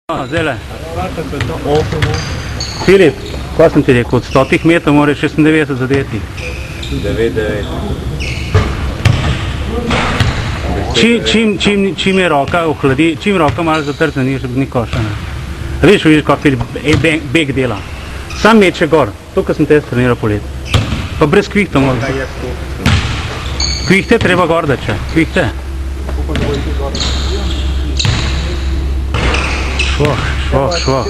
Zdajle. Filip, kaj sem ti rekel, od 100 metrov moraš 96 zadeti. 9-9. Čim je roka ohladi, čim roka malo zatrta, ni koša. Vidiš, kako Filip beg dela. Sam meče gor, to, kar sem te treniral polet. Pa brez kvihta moraš. Kvihte treba gor dače, kvihte. Švoh.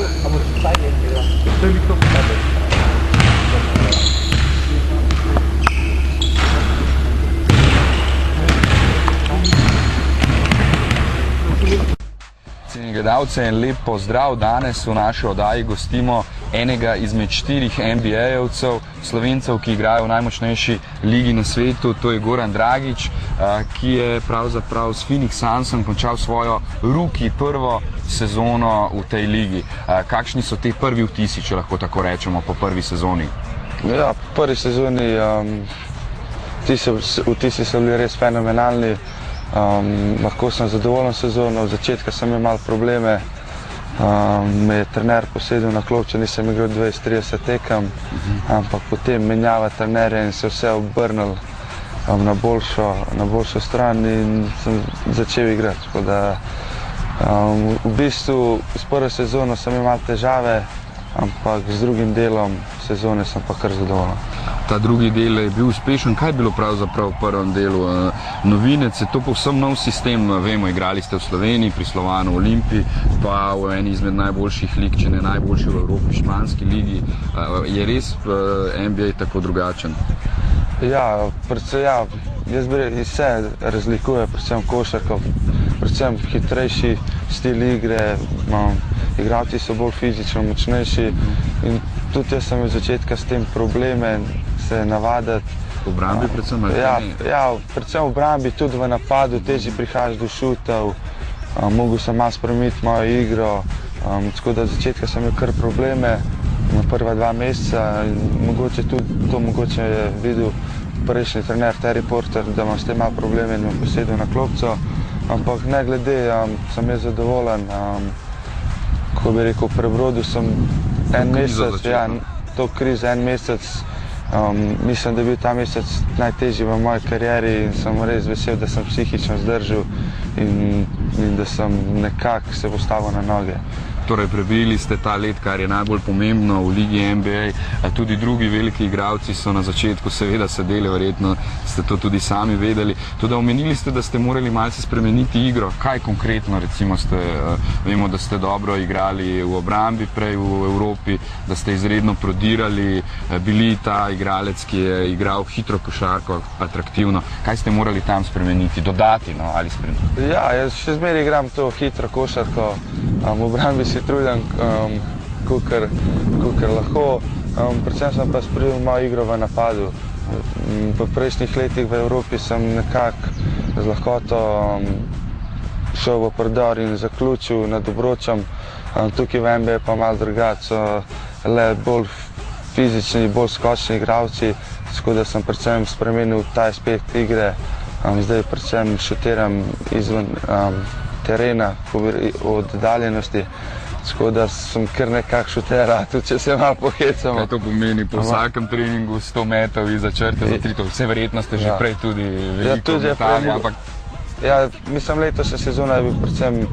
Cenjeni gledalci, en lep pozdrav. Danes v naši oddaji gostimo enega izmed 4 NBA-jevcev, Slovencev, ki igrajo v najmočnejši ligi na svetu, to je Goran Dragić, ki je pravzaprav s Phoenix Sunsom končal svojo rookie prvo sezono v tej ligi. Kakšni so te prvi vtisi, če lahko tako rečemo, po prvi sezoni? Ja, po prvi sezoni vtisi so bili res fenomenalni. Lahko sem zadovoljen sezono, od začetka sem imel malo probleme, me je trener posedel na klopčo, nisem igral 20-30 tekem, ampak potem menjava trenerja in se vse obrnil na boljšo stran in sem začel igrati. V bistvu s prvo sezono sem imel težave, ampak z drugim delom sezone sem pa kar zadovoljen. Ta drugi del je bil uspešen. Kaj je bilo pravzaprav v prvem delu? Novinec je to povsem nov sistem, vemo, igrali ste v Sloveniji, pri Slovanu Olimpiji, pa v eni izmed najboljših lig, če ne najboljši v Evropi, španski ligi. Je res NBA tako drugačen? Ja, jaz bi rekel, vse razlikuje, predvsem košarka, predvsem hitrejši stil igre, igralci so bolj fizično močnejši in tudi jaz sem od začetka s tem probleme se navaditi. V obrambi predvsem? Ja, predvsem v obrambi, tudi v napadu, težje prihajaš do šutov, mogel sem malo spremeniti mojo igro, tako da od začetka sem imel kar probleme na prva 2 meseca in mogoče je videl prejšnji trener Terry Porter, da imam s tem malo probleme in me posedel na klopco, ampak ne glede, sem jaz zadovoljen, ko bi rekel, prebrodil sem en mesec, to krizo en mesec, mislim, da je bil ta mesec najtežji v moji karieri in sem res vesel, da sem psihično zdržal in da sem nekako se postavil na noge. Torej, prebili ste ta let, kar je najbolj pomembno v ligi NBA. Tudi drugi veliki igralci so na začetku seveda sedeli, verjetno ste to tudi sami vedeli. Tudi omenili ste, da ste morali malce spremeniti igro. Kaj konkretno, recimo, vemo, da ste dobro igrali v obrambi prej v Evropi, da ste izredno prodirali, bili ta igralec, ki je igral hitro košarko, atraktivno. Kaj ste morali tam spremeniti, dodati, ali spremeniti? Ja, jaz še zmeraj igram to hitro košarko, v obrambi si trudim, kolikor lahko, predvsem sem pa spremenil mojo igro v napadu. V prejšnjih letih v Evropi sem nekako z lahkoto šel v prodor in zaključil nad obročem, tukaj v NBA pa malo drugače, so le bolj fizični, bolj skočni igralci, tako da sem predvsem spremenil ta aspekt igre, zdaj predvsem šutiram izven terena, od oddaljenosti, tako da sem kar nekak šutera, tudi če se malo pohecamo. Kaj to pomeni? Po vsakem treningu 100 metrov iza črte za trito? Vse verjetno ste že prej tudi veliko metali, ampak... Ja, mislim, letošnja sezona je bil predvsem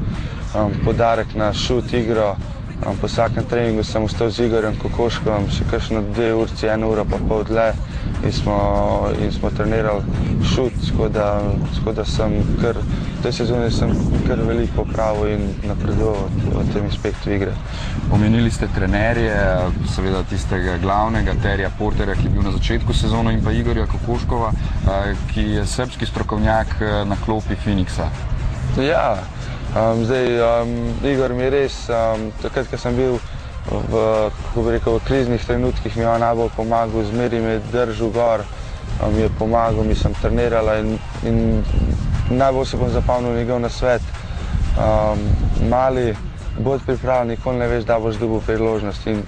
poudarek na šut igro. Po vsakem treningu sem ostal z Igorjem Kokoškom, še kakšno 2 urci, 1 ura pa pol dlje in smo trenirali šut, tako da sem kar, v tej sezoni sem kar veliko popravil in napredoval v tem aspektu igre. Omenili ste trenerje, seveda tistega glavnega, Terryja Porterja, ki je bil na začetku sezone, in pa Igorja Kokoškova, ki je srbski strokovnjak na klopi Phoenixa. Ja. Igor mi je res, takrat, ko sem bil v kriznih trenutkih, mi je najbolj pomagal, zmeri me je držal gor, mi je pomagal, mi sem trenirala in najbolj se bom zapomnil njegov nasvet. Mali, bodi pripravljen, nikoli ne veš, da boš dobil priložnost in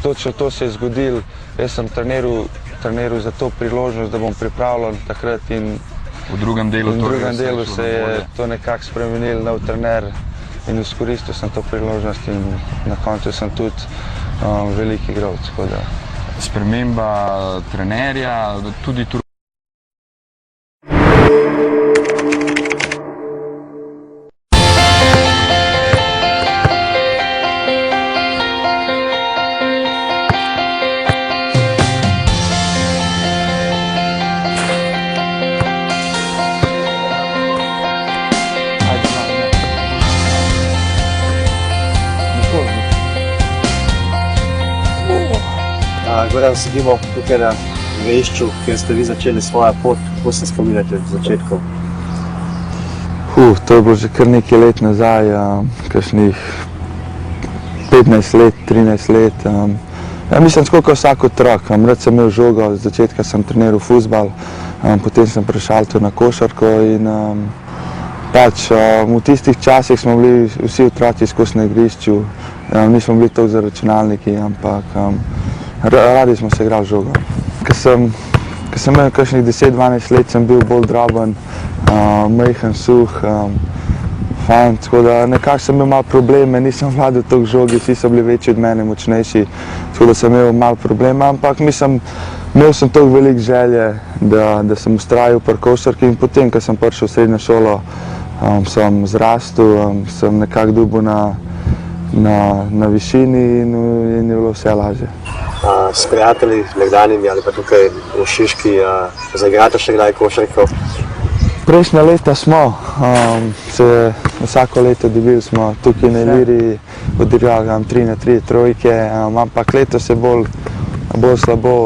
točno to se je zgodilo. Jaz sem treniral za to priložnost, da bom pripravljen takrat in v drugem delu se je to nekako spremenil, nov trener in izkoristil sem to priložnost in na koncu sem tudi veliki igralec. Sprememba trenerja, tudi Goran, sedimo tukaj na dvorišču, kjer ste vi začeli svojo pot. Kako se spominjate z začetkov? To je bilo že kar nekaj let nazaj, kakšnih 15 let, 13 let. Mislim, tako kot vsak otrok. Rad sem imel žogo, od začetka sem treniral fuzbal, potem sem prešel na košarko in v tistih časih smo bili vsi otroci skozi na igrišču. Nismo bili toliko za računalniki, ampak radi smo se igrali žogo. Ko sem imel kakšnih 10-12 let, sem bil bolj droben, majhen, suh, fant, tako da nekako sem imel malo probleme, nisem vladal toliko žogi, vsi so bili večji od mene, močnejši, tako da sem imel malo problema, ampak imel sem toliko veliko želje, da sem ustrajal pri košarki in potem, ko sem prišel v srednjo šolo, sem zrastel, sem nekako dobil na višini in je bilo vse lažje. S prijatelji, nekdanjimi ali pa tukaj v Šiški, zaigrate še kdaj košarko? Prejšnja leta smo se vsako leto dobili smo tukaj na Iliriji, odigrali 3-3 trojke, ampak letos je bolj slabo,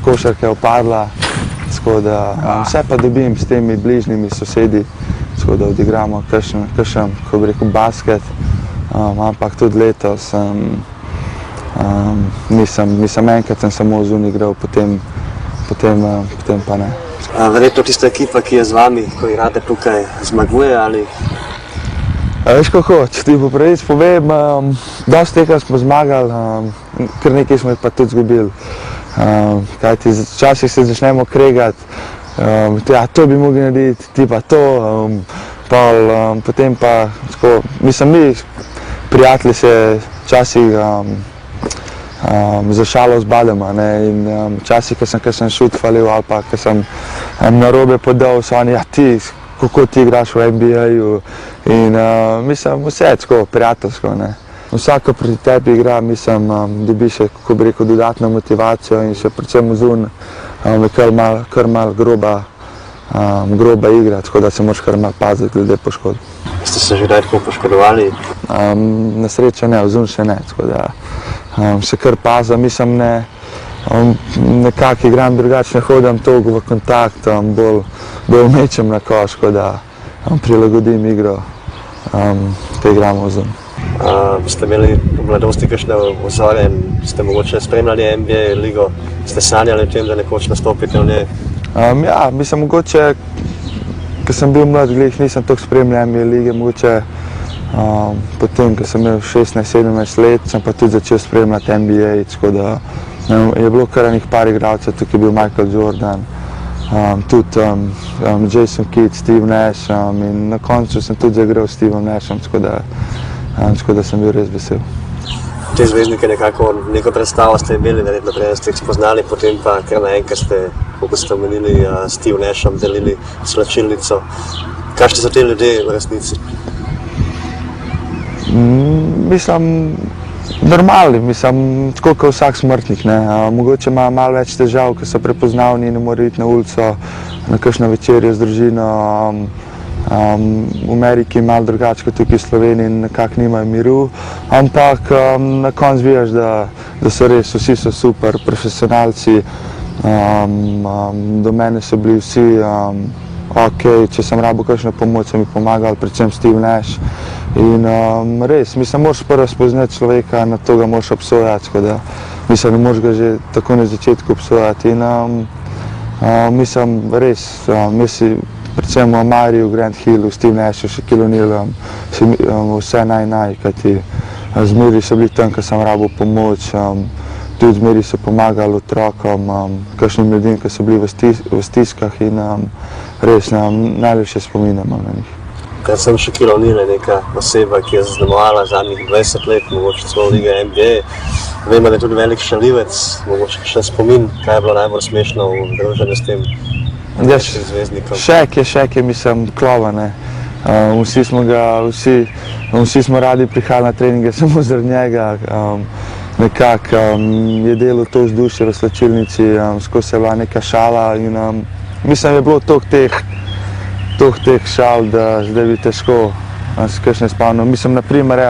košarka je upadla, tako da vse pa dobim s temi bližnjimi sosedi, tako da odigramo kakšen, ko bi rekel, basket, ampak tudi letos nisem enkrat sem samo zunaj igral, potem pa ne. Verjetno tista ekipa, ki je z vami, ko igrate tukaj, zmaguje ali? Veš kako, če ti po pravici povem, dosti tega smo zmagali, kar nekaj smo jih pa tudi izgubili. Kajti včasih se začnemo kregati, to bi mogli narediti, ti pa to, potem pa, mi prijatelji se včasih za šalo zbadamo in včasih, ko sem kakšen šut falil ali pa, ko sem narobe podal, so oni, ti, kako ti igraš v NBA-ju in mislim, vse je tako prijateljsko. Vsako proti tebi igra, mislim, dobi še, kako bi rekel, dodatno motivacijo in še predvsem vzun je kar malo groba igra, tako da se moraš kar malo paziti glede poškodb. Ste se že kdaj tako poškodovali? Na srečo ne, vzun še ne, tako da se kar pazim, mislim, nekako igram drugače, ne hodim toliko v kontakt, bolj mečem na koš, tako da prilagodim igro, ko igramo vzun. Ste imeli v mladosti kakšne vzore in ste mogoče spremljali NBA ligo, ste sanjali o tem, da nekoč nastopite v njej? Ja, mislim, mogoče, ko sem bil mlad, nisem toliko spremljal NBA lige, mogoče potem, ko sem imel 16-17 let, sem pa tudi začel spremljati NBA, tako da je bilo kar enih par igralcev, tukaj je bil Michael Jordan, tudi Jason Kidd, Steve Nash in na koncu sem tudi zaigral s Stevom Nashom, tako da sem bil res vesel. Te zvezdnike nekako, neko predstavo ste imeli, verjetno prej ste jih spoznali, potem pa kar naenkrat ste, kako ste omenili, s Steve Nashom delili slačilnico. Kakšni so te ljudje v resnici? Mislim, normalni, mislim, tako kot vsak smrtnik, ne. Mogoče ima malo več težav, ko so prepoznavni in ne more iti na ulico, na kakšno večerjo z družino. V Ameriki je malo drugače kot tukaj v Sloveniji in nekako nimajo miru, ampak na koncu vidiš, da so res, vsi so super, profesionalci, do mene so bili vsi ok, če sem rabil kakšno pomoč, so mi pomagali, predvsem Steve Nash. In res, mislim, moraš prvo spoznati človeka, na to ga moraš obsojati, tako da mislim, da moraš ga že tako na začetku obsojati. In mislim, res, predvsem v Amariju, Grand Hillu, Steve Nashu, Shaquille O'Neal, vse kajti zmeri so bili tam, ko sem rabil pomoč, tudi zmeri so pomagali otrokom, kakšnim ljudem, ki so bili v stiskah in res najlepše spominjamo na njih. predvsem Shaquille O'Neal je neka oseba, ki je zaznamovala zadnjih 20 let, mogoče celo lige NBA. Vemo, da je tudi velik šalivec, mogoče še spomin, kaj je bilo najbolj smešno v druženju s tem zvezdnikom. Šek je, mislim, klova, ne. Vsi smo radi prihajali na treninge samo zaradi njega. Nekako je delal to vzdušje v slačilnici, skozi je bila neka šala in mislim, je bilo toliko teh šal, da zdaj bi težko se kakšne spomnil. Mislim, na primer,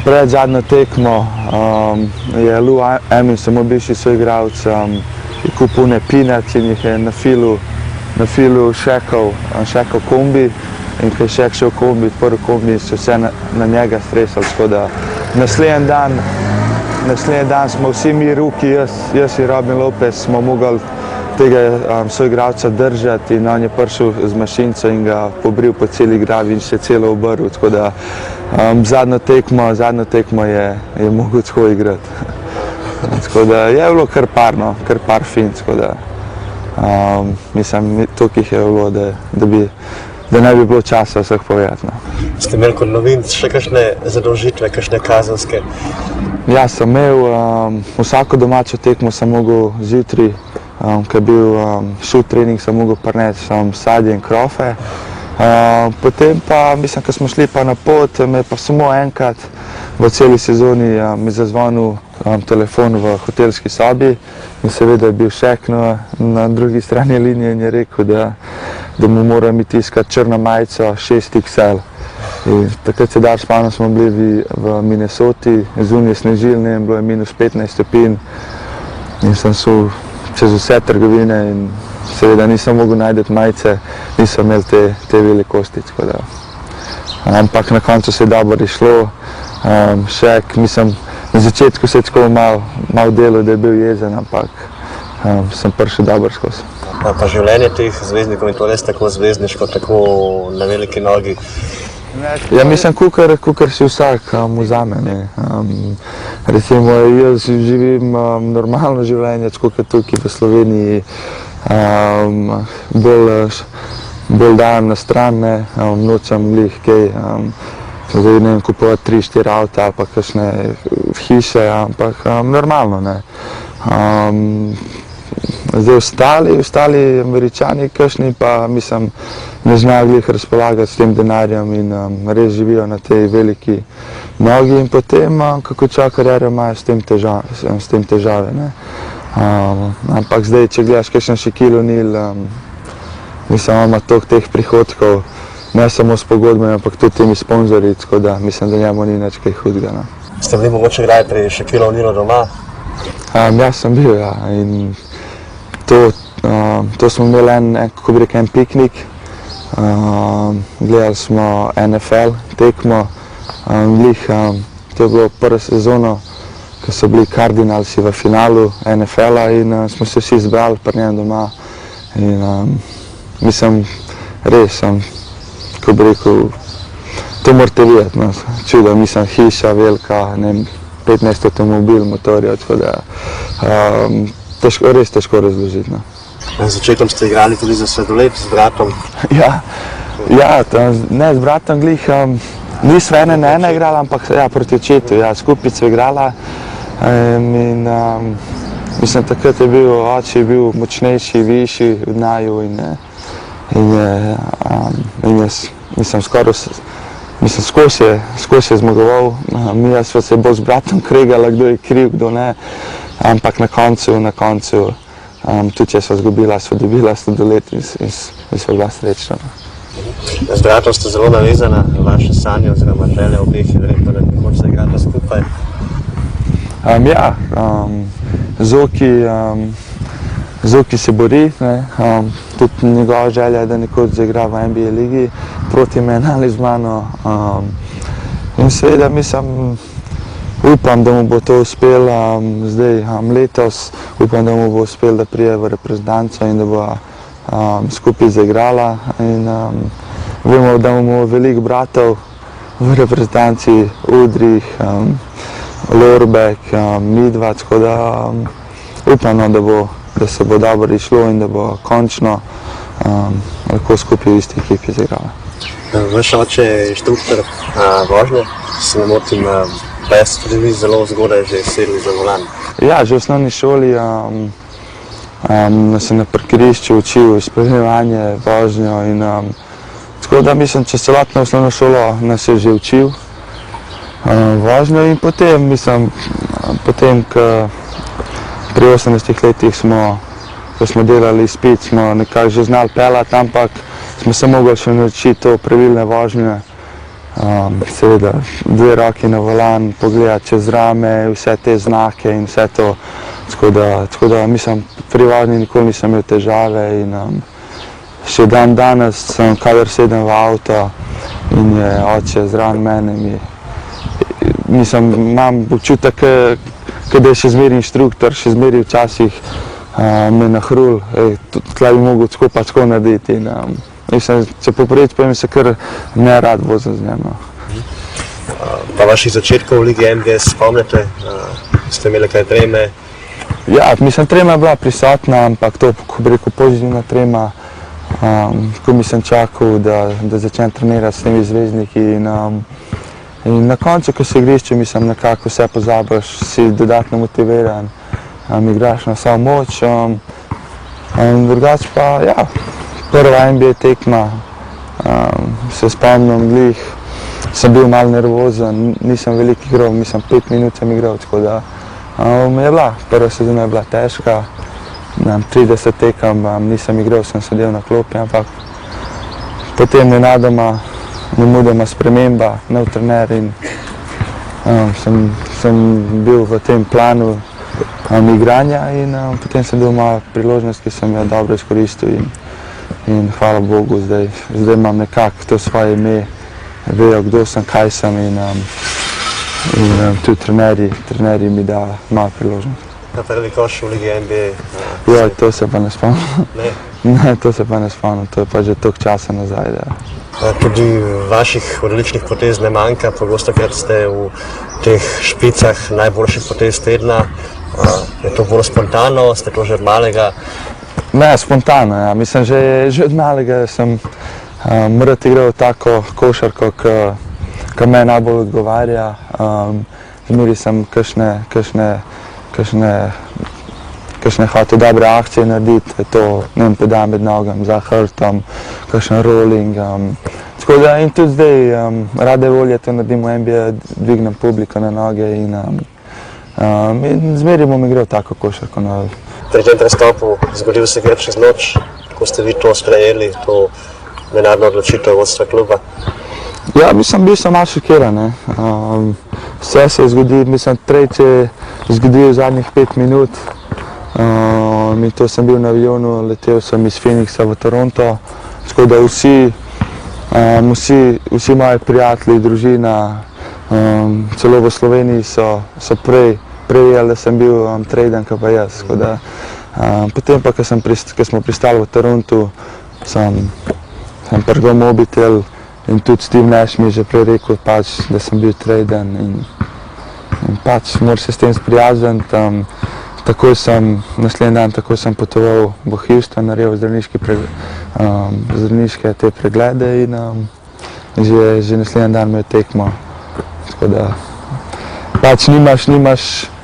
pred zadnjo tekmo je Lou Emmons, moj bivši soigralec, je kupil one peanuts in jih je na filu Shaqov kombi in ko je Shaq šel v kombi, prvi kombi, so vse na njega stresali, tako da naslednji dan smo vsi mi ruki, jaz in Robin Lopez smo mogli tega soigralca držati in on je prišel z mašinco in ga pobril po celi glavi in se celo obril, tako da zadnjo tekmo je mogel tako igrati. Tako da je bilo kar par finc, tako da mislim, toliko jih je bilo, da ne bi bilo časa vseh povedati. Ste imeli kot novinec še kakšne zadolžitve, kakšne kazenske? Ja, sem imel vsako domačo tekmo sem mogel zjutraj, ko je bil shoot trening, sem mogel prinesti sadje in krofe. Potem pa, mislim, ko smo šli pa na pot, me pa samo enkrat v celi sezoni mi zazvonil telefon v hotelski sobi in seveda je bil Shaq na drugi strani linije in je rekel, da mu moram iti iskati črno majico 6XL. Takrat se dar spomnim, smo bili v Minnesoti, zunaj je snežilo, bilo je -15 stopinj in sem šel čez vse trgovine in seveda nisem mogel najti majice, nisem imel te velikosti. Ampak na koncu se je dobro išlo. Shaq, mislim, na začetku se je tako malo delal, da je bil jezen, ampak sem prišel dobro skozi. Pa življenje teh zvezdnikov je to res tako zvezdniško, tako na veliki nogi? Ja, mislim, kukar si vsak vzame. Recimo, jaz živim normalno življenje, tako kot tukaj v Sloveniji, bolj dajem na stran, nočem glih kaj, zdaj ne vem, kupovati 3-4 avta ali pa kakšne hiše, ampak normalno, ne. Zdaj ostali Američani kakšni pa, mislim, ne znajo glih razpolagati s tem denarjem in res živijo na tej veliki nogi in potem, ko končajo kariero, imajo s tem težave, ne. Ampak zdaj, če gledaš kakšen Shaquille O'Neal, mislim, on ima toliko teh prihodkov, ne samo s pogodbami, ampak tudi temi sponzorji, tako da mislim, da njemu ni nič kaj hudega. Ste bili mogoče kdaj pri Shaquille O'Nealu doma? Jaz sem bil, ja. In to smo imeli kako bi rekel, en piknik. Gledali smo NFL tekmo. To je bilo prvo sezono, ko so bili Cardinalsi v finalu NFL-a in smo se vsi zbrali pri njem doma. In mislim, res, kako bi rekel, to morate videti, no, čudo, mislim, hiša velika, ne vem, 15 avtomobil, motorjev, tako da res težko razložiti. No. Na začetku ste igrali tudi za sladoled z bratom? Ja, ne z bratom glih, nisva ena igrala, ampak ja, proti očetu, ja, skupaj sva igrala in mislim, takrat je bil, oče je bil močnejši, višji od naju in jaz, mislim, skozi je zmagoval, mi sva se bolj z bratom kregala, kdo je kriv, kdo ne, ampak na koncu, tudi če sva zgubila, sva dobila sladoled in sva bila srečna. Z bratom ste zelo navezana, vaše sanje oziroma želje obeh je verjetno, da nekoč zaigrata skupaj. Ja, Zoki se bori, tudi njegova želja je, da nekoč zaigra v NBA ligi proti meni ali z mano. In seveda mislim, upam, da mu bo to uspelo zdaj letos, upam, da mu bo uspelo, da pride v reprezentanco in da bo skupaj zaigrala. In vemo, da imamo veliko bratov v reprezentanci, Udrih, Lorbek, midva, tako da upam, da se bo dobro išlo in da bo končno lahko skupaj v isti ekipi zaigrala. Vaš oče je inštruktor vožnje, se ne motim, pa ste tudi vi zelo zgodaj že sedli za volan. Ja, že v osnovni šoli sem na parkirišču učil izpolnjevanje, vožnjo in tako da mislim, čez celotno osnovno šolo nas je že učil vožnjo in potem, ko pri 18 letih ko smo delali izpit, smo nekako že znali peljati, ampak smo se mogli še naučiti to pravilne vožnje. Seveda, dve roki na volan, pogledati čez rame, vse te znake in vse to. Tako da mislim, pri vožnji nikoli nisem imel težave in še dan danes, kadar sedem v avto in je oče zraven mene, imam občutek, da je še zmeri inštruktor, še zmeri včasih me nahrul, tle bi mogel tako narediti. Če poprečem, pa mi se kar ne rad vozim z njim. Pa vaših začetkov v Ligi MGS spomnite? Ste imeli kaj treme? Ja, mislim, trema je bila prisotna, ampak to, ko bi rekel, pozitivna trema, ko mi sem čakal, da začnem trenirati s temi zvezdniki in na koncu, ko se igrišče, mislim, nekako vse pozabiš, si dodatno motiviran, igraš na vso moč, drugače pa, ja, prva NBA tekma, se spomnim glih, sem bil malo nervozen, nisem veliko igral, mislim 5 minut sem igral, tako da je bila, prva sezona je bila težka, 30 tekem nisem igral, sem sedel na klopi, ampak potem nemudoma sprememba, nov trener in sem bil v tem planu igranja in potem sem dobil malo priložnost, ki sem jo dobro izkoristil in hvala Bogu, zdaj imam nekako to svoje ime, vejo kdo sem, kaj sem in tudi trenerji mi da malo priložnost. Na prvi koš v Ligi NBA? Joj, to se pa ne spomnim. Ne, to se pa ne spomnim, to je pa že toliko časa nazaj. Tudi vaših odličnih potez ne manjka, pogostokrat ste v teh špicah najboljših potez tedna. Je to bolj spontano, ste to že od malega? Ne, spontano, ja. Mislim, že od malega sem rad igral tako košarko, ki me najbolj odgovarja. Zmeri sem kakšne hotel dobre akcije narediti, to pedal med nogam, za hrbtom, kakšen rolling. Tako da in tudi zdaj rade volje to naredim v NBA, dvignem publiko na noge in zmeri bom igral tako košarko. Pri tem prestopu zgodil se gre čez noč, kako ste vi to sprejeli, to nenadno odločitev vodstva kluba? Ja, mislim, bil sem malo šokiran. Vse se je zgodilo, mislim, tretje je zgodilo v zadnjih 5 minut. To sem bil na avionu, letel sem iz Phoenixa v Toronto, tako da vsi moji prijatelji, družina, celo v Sloveniji so prej vedeli, da sem bil traden, kot pa jaz. Potem pa, ko smo pristali v Torontu, sem prižgal mobitel in tudi Steve Nash mi je že prej rekel, da sem bil traden in moram se s tem sprijazniti. Naslednji dan takoj sem potoval v Houston, naredil zdravniške te preglede in že naslednji dan imel tekmo. Tako da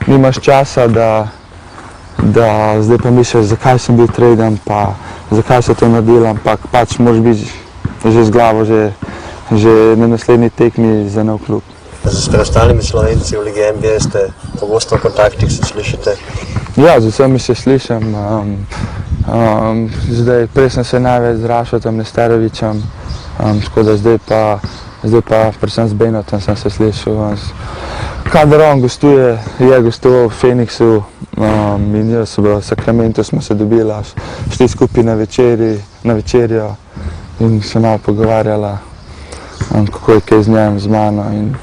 nimaš časa, da zdaj pa misliš, zakaj sem bil traden, pa zakaj se to naredil, ampak moraš biti že z glavo že na naslednji tekmi za nov klub. S preostalimi Slovenci v Ligi NBA ste pogosto v kontaktih, se slišite? Ja, z vsemi se slišim. Prej sem se največ z Rašotom Nesterovićem, tako da zdaj pa predvsem z Benotom sem se slišal. Kadar on je gostoval v Phoenixu in jaz v Sacramentu smo se dobili, šli skupaj na večerjo in se malo pogovarjala, kako je kaj z njem, z mano in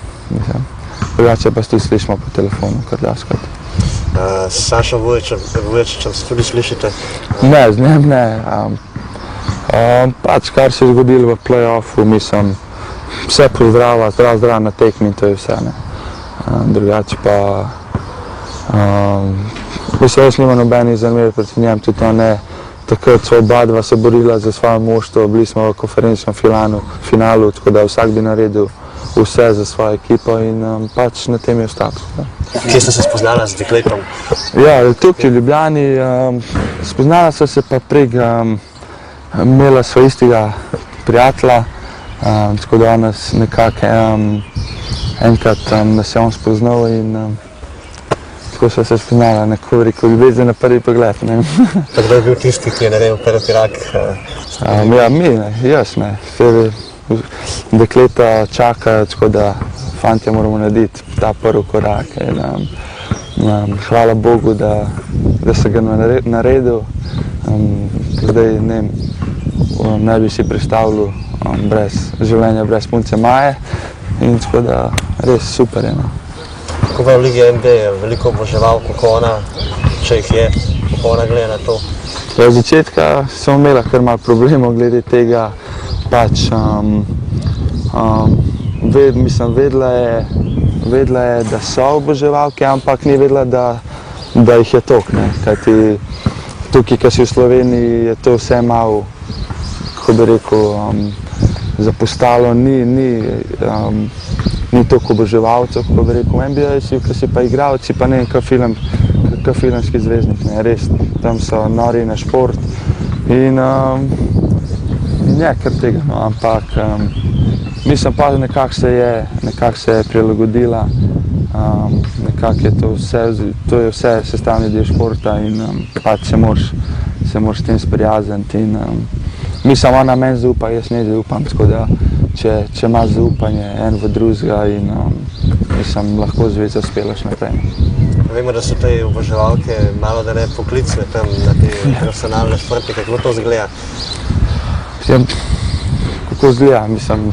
drugače pa tudi slišimo po telefonu, kar daskrat. S Sašom Vujačićem se tudi slišite? Ne, z njem ne. Kar se je zgodilo v play-offu, mislim, vse pozdrava, zdrav na tekmi in to je vse. Drugače pa, mislim, jaz nimam nobenih zamer proti njem, tudi on ne, takrat so oba dva se borila za svoje moštvo, bili smo v konferenčnem finalu, tako da vsak bi naredil vse za svojo ekipo in pač na tem je ostal. Kje ste se spoznala z dekletom? Ja, tukaj v Ljubljani, spoznala sva se pa prek, imela sva istega prijatelja, tako da on nas nekako enkrat nas je on spoznal in tako sva se spoznala, neko rekel, ljubezen na prvi pogled. Pa kdo je bil tisti, ki je naredil prvi korak? Ja, mi ne, jaz ne. Dekleta čakajo, tako da fantje moramo narediti ta prvi korak. Hvala Bogu, da se ga naredil. Zdaj ne bi si predstavljal življenja brez punce Maje in tako da res super je. Ko v Ligi NBA je veliko oboževal, kako ona, če jih je, kako ona gleda na to. Od začetka sem imela kar malo problemov glede tega, pač vedela je, da so oboževalke, ampak ni vedela, da jih je toliko, kajti tukaj, ko si v Sloveniji, je to vse malo, kako bi rekel, zapostalo, ni toliko oboževalcev, kako bi rekel, v NBA-ju, ko si pa igralci, pa ne vem, kot filmski zvezdnik, res, tam so nori na šport in je kar tega, ampak mislim pa, da nekako se je prilagodila, nekako je to je vse sestavni del športa in pač se moraš s tem sprijazniti in mislim, ona meni zaupa, jaz ne zaupam, tako da če imaš zaupanje en v drugega in mislim, lahko zveza uspelaš naprej. Vemo, da so te oboževalke malo da ne poklicne tam na te profesionalne športnike, kako to izgleda? Ja, kako izgleda, mislim,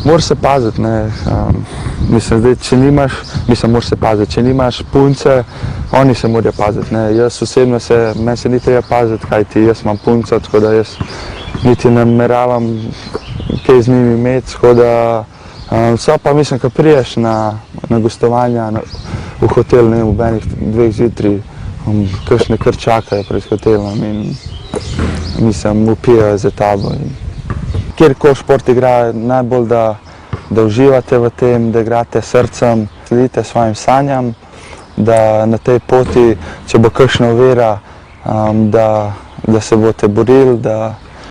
moraš se paziti, mislim, zdaj, moraš se paziti, če nimaš punce, oni se morajo paziti, jaz osebno meni se ni treba paziti, kajti jaz imam punco, tako da jaz niti nameravam kaj z njimi imeti, tako da so pa, mislim, ko priješ na gostovanja v hotel, ne vem, ob enih 2 zjutraj, kakšne kar čakajo pred hotelom in mislim, upijajo za tabo. Kjerkoli šport igra, najbolj, da uživate v tem, da igrate srcem, sledite svojim sanjam, da na tej poti, če bo kakšna ovira, da se boste borili, da